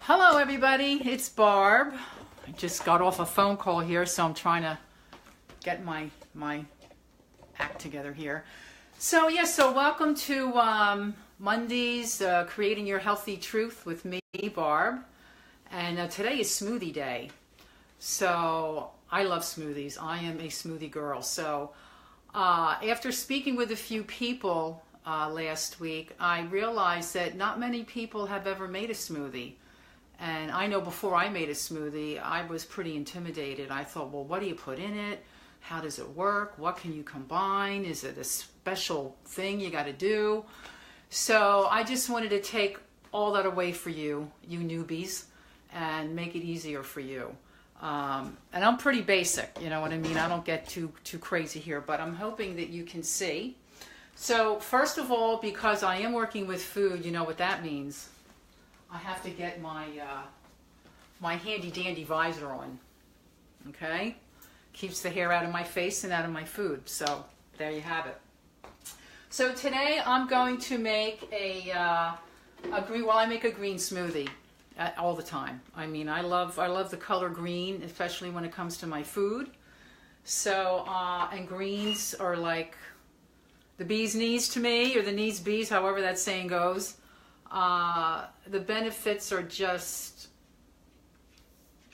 Hello everybody, it's Barb. I just got off a phone call here, so I'm trying to get my act together here. So welcome to Monday's Creating Your Healthy Truth with me, Barb. And today is smoothie day. So I love smoothies. I am a smoothie girl. So after speaking with a few people last week, I realized that not many people have ever made a smoothie. And I know before I made a smoothie, I was pretty intimidated. I thought, well, what do you put in it? How does it work? What can you combine? Is it a special thing you got to do? So I just wanted to take all that away for you, you newbies, and make it easier for you. And I'm pretty basic, you know what I mean? I don't get too crazy here, but I'm hoping that you can see. So first of all, because I am working with food, you know what that means. I have to get my my handy dandy visor on, okay? Keeps the hair out of my face and out of my food. So there you have it. So today I'm going to make I make a green smoothie all the time. I mean, I love the color green, especially when it comes to my food. So and greens are like the bee's knees to me, or the knees bees, however that saying goes. The benefits are just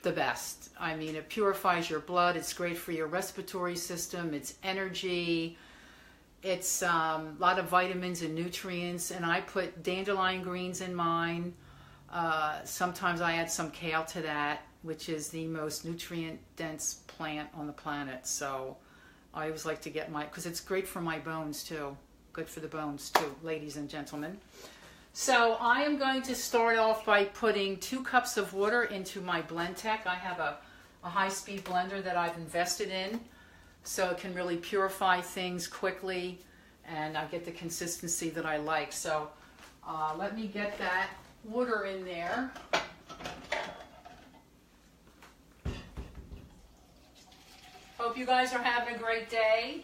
the best. I mean, it purifies your blood. It's great for your respiratory system. It's energy. It's a lot of vitamins and nutrients. And I put dandelion greens in mine. Sometimes I add some kale to that, which is the most nutrient-dense plant on the planet. So I always like to get because it's great for my bones too. Good for the bones too, ladies and gentlemen. So I am going to start off by putting 2 cups of water into my Blendtec. I have a high-speed blender that I've invested in, so it can really purify things quickly, and I get the consistency that I like. So let me get that water in there. Hope you guys are having a great day.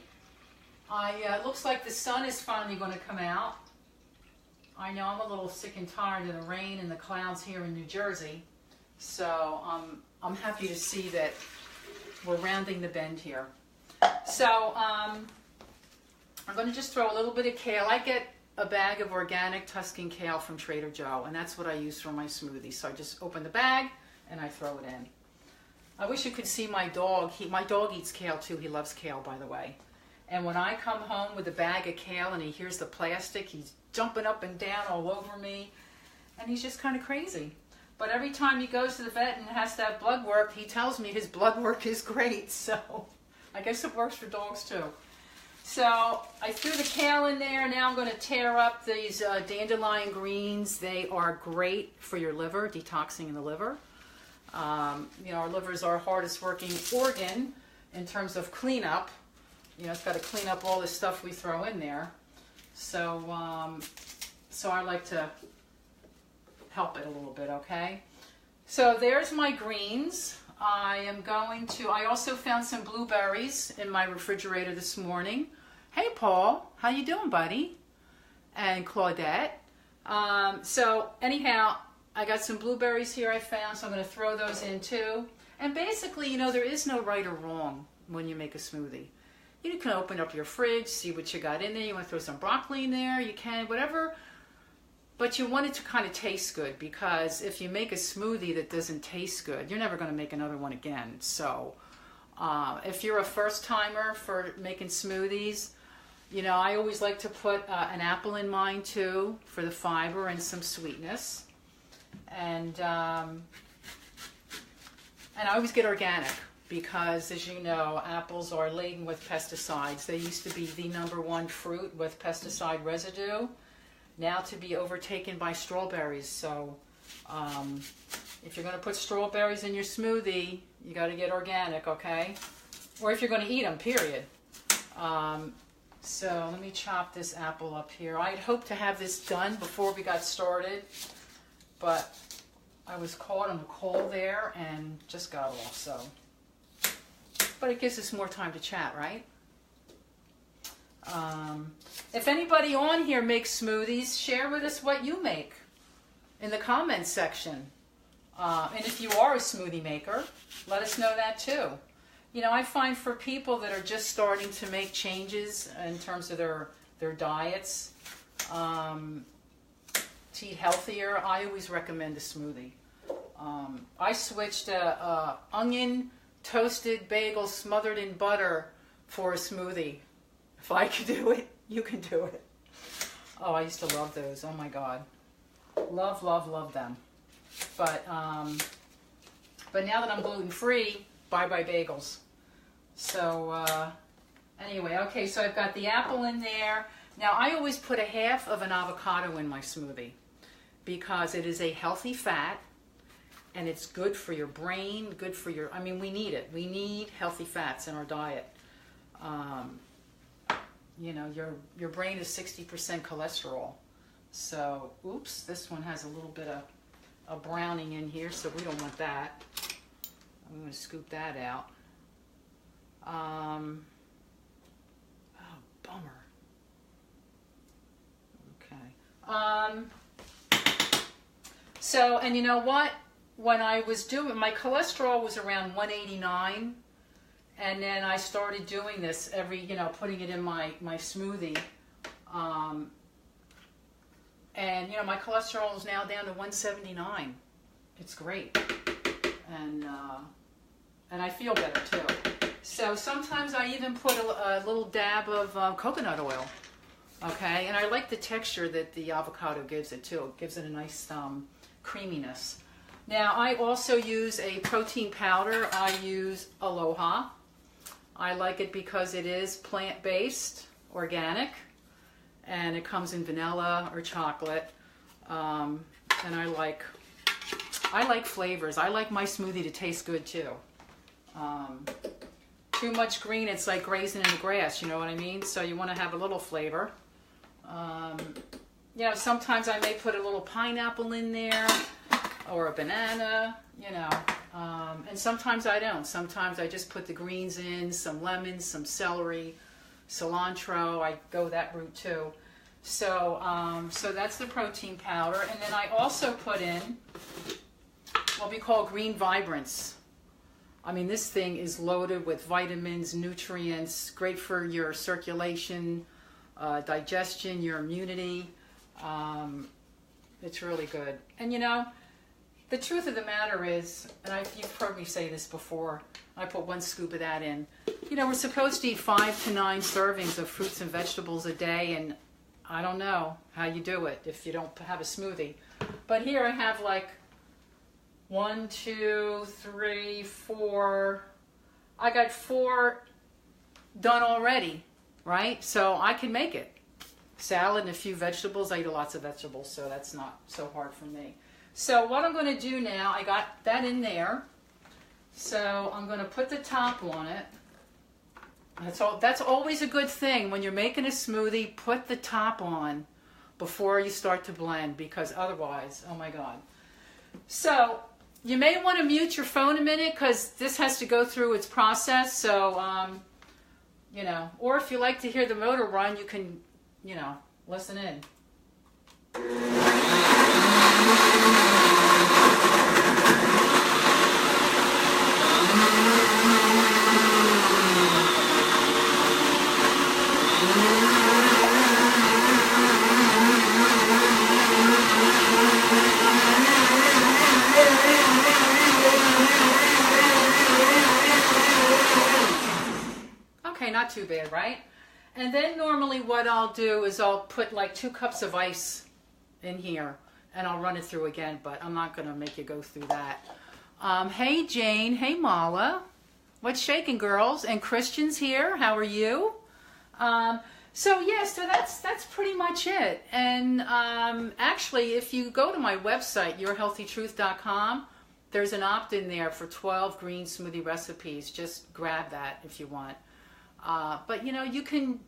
Looks like the sun is finally going to come out. I know I'm a little sick and tired of the rain and the clouds here in New Jersey, so I'm happy to see that we're rounding the bend here. So I'm going to just throw a little bit of kale. I get a bag of organic Tuscan kale from Trader Joe, and that's what I use for my smoothie. So I just open the bag and I throw it in. I wish you could see my dog. My dog eats kale too. He loves kale, by the way. And when I come home with a bag of kale and he hears the plastic, he's jumping up and down all over me, and he's just kind of crazy. But every time he goes to the vet and has to have blood work, he tells me his blood work is great. So I guess it works for dogs too. So I threw the kale in there. Now I'm going to tear up these dandelion greens. They are great for your liver, detoxing the liver. You know, our liver is our hardest working organ in terms of cleanup. You know, it's got to clean up all this stuff we throw in there. So, so I like to help it a little bit, okay? So there's my greens. I also found some blueberries in my refrigerator this morning. Hey, Paul, how you doing, buddy? And Claudette. So anyhow, I got some blueberries here I found, so I'm going to throw those in too. And basically, you know, there is no right or wrong when you make a smoothie. You can open up your fridge, see what you got in there. You want to throw some broccoli in there, you can, whatever. But you want it to kind of taste good, because if you make a smoothie that doesn't taste good, you're never going to make another one again. So if you're a first timer for making smoothies, you know, I always like to put an apple in mine too for the fiber and some sweetness. And I always get organic. Because, as you know, apples are laden with pesticides. They used to be the #1 fruit with pesticide residue, now to be overtaken by strawberries. So if you're going to put strawberries in your smoothie, you got to get organic, okay? Or if you're going to eat them, period. So let me chop this apple up here. I had hoped to have this done before we got started, but I was caught on a call there and just got off, so... But it gives us more time to chat, right? If anybody on here makes smoothies, share with us what you make in the comments section. And if you are a smoothie maker, let us know that too. You know, I find for people that are just starting to make changes in terms of their diets, to eat healthier, I always recommend a smoothie. I switched a onion toasted bagel smothered in butter for a smoothie. If I could do it, you can do it. Oh, I used to love those. Oh my God. Love, love, love them. But now that I'm gluten-free, bye-bye bagels. So anyway, okay, so I've got the apple in there. Now, I always put a half of an avocado in my smoothie because it is a healthy fat and it's good for your brain, good for your, I mean, we need it. We need healthy fats in our diet. You know, your brain is 60% cholesterol. So, oops, this one has a little bit of browning in here, so we don't want that. I'm going to scoop that out. Oh, bummer. Okay. So, and you know what? When I was doing, my cholesterol was around 189, and then I started doing this every, you know, putting it in my smoothie. And, you know, my cholesterol is now down to 179. It's great. And I feel better, too. So sometimes I even put a little dab of coconut oil. Okay? And I like the texture that the avocado gives it, too. It gives it a nice creaminess. Now, I also use a protein powder. I use Aloha. I like it because it is plant-based, organic, and it comes in vanilla or chocolate. And I like flavors. I like my smoothie to taste good too. Too much green, it's like grazing in the grass, you know what I mean? So you want to have a little flavor. You know, sometimes I may put a little pineapple in there or a banana, you know. And sometimes I don't. Sometimes I just put the greens in, some lemons, some celery, cilantro. I go that route too. So, so that's the protein powder. And then I also put in what we call green vibrants. I mean, this thing is loaded with vitamins, nutrients, great for your circulation, digestion, your immunity. It's really good. And you know, the truth of the matter is, and you've heard me say this before, I put 1 scoop of that in. You know, we're supposed to eat 5 to 9 servings of fruits and vegetables a day, and I don't know how you do it if you don't have a smoothie. But here I have like 1, 2, 3, 4. I got 4 done already, right? So I can make it. Salad and a few vegetables. I eat lots of vegetables, so that's not so hard for me. So what I'm going to do now, I got that in there. So I'm going to put the top on it. That's always a good thing. When you're making a smoothie, put the top on before you start to blend, because otherwise, oh my God. So you may want to mute your phone a minute because this has to go through its process. So, you know, or if you like to hear the motor run, you can, you know, listen in. Okay, not too bad, right? And then normally what I'll do is I'll put like 2 cups of ice in here and I'll run it through again, but I'm not going to make you go through that. Hey Jane, hey Mala, what's shaking, girls? And Christian's here, how are you? So yeah, so that's pretty much it. And actually, if you go to my website, yourhealthytruth.com, there's an opt-in there for 12 green smoothie recipes. Just grab that if you want. But you know, you can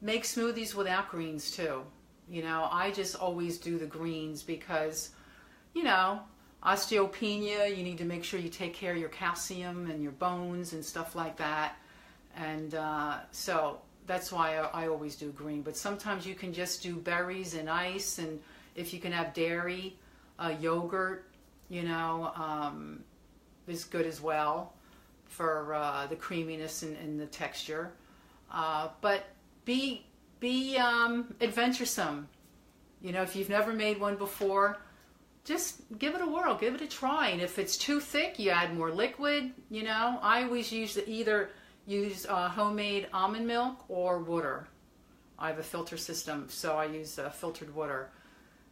make smoothies without greens too. You know, I just always do the greens because, you know, osteopenia, you need to make sure you take care of your calcium and your bones and stuff like that. And so that's why I always do green. But sometimes you can just do berries and ice, and if you can have dairy, yogurt, you know, is good as well for the creaminess and the texture. But be adventuresome. You know, if you've never made one before, just give it a whirl, give it a try. And if it's too thick, you add more liquid. You know, I always either use homemade almond milk or water. I have a filter system, so I use filtered water.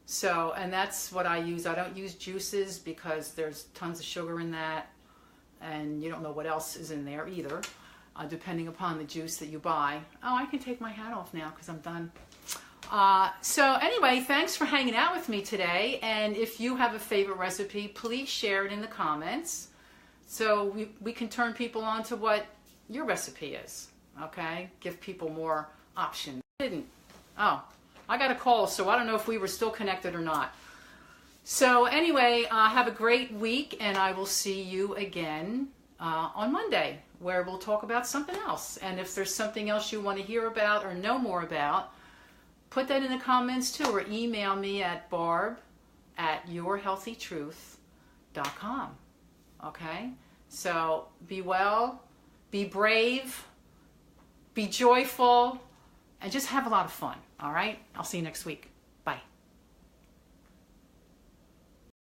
So, and that's what I use. I don't use juices because there's tons of sugar in that, and you don't know what else is in there either, depending upon the juice that you buy. Oh, I can take my hat off now because I'm done. So anyway, thanks for hanging out with me today. And if you have a favorite recipe, please share it in the comments so we can turn people on to what your recipe is. Okay? Give people more options. Oh, I got a call, so I don't know if we were still connected or not. So anyway, have a great week, and I will see you again on Monday, where we'll talk about something else. And if there's something else you want to hear about or know more about, put that in the comments too, or email me at barb@yourhealthytruth.com. Okay? So be well, be brave, be joyful, and just have a lot of fun. All right? I'll see you next week.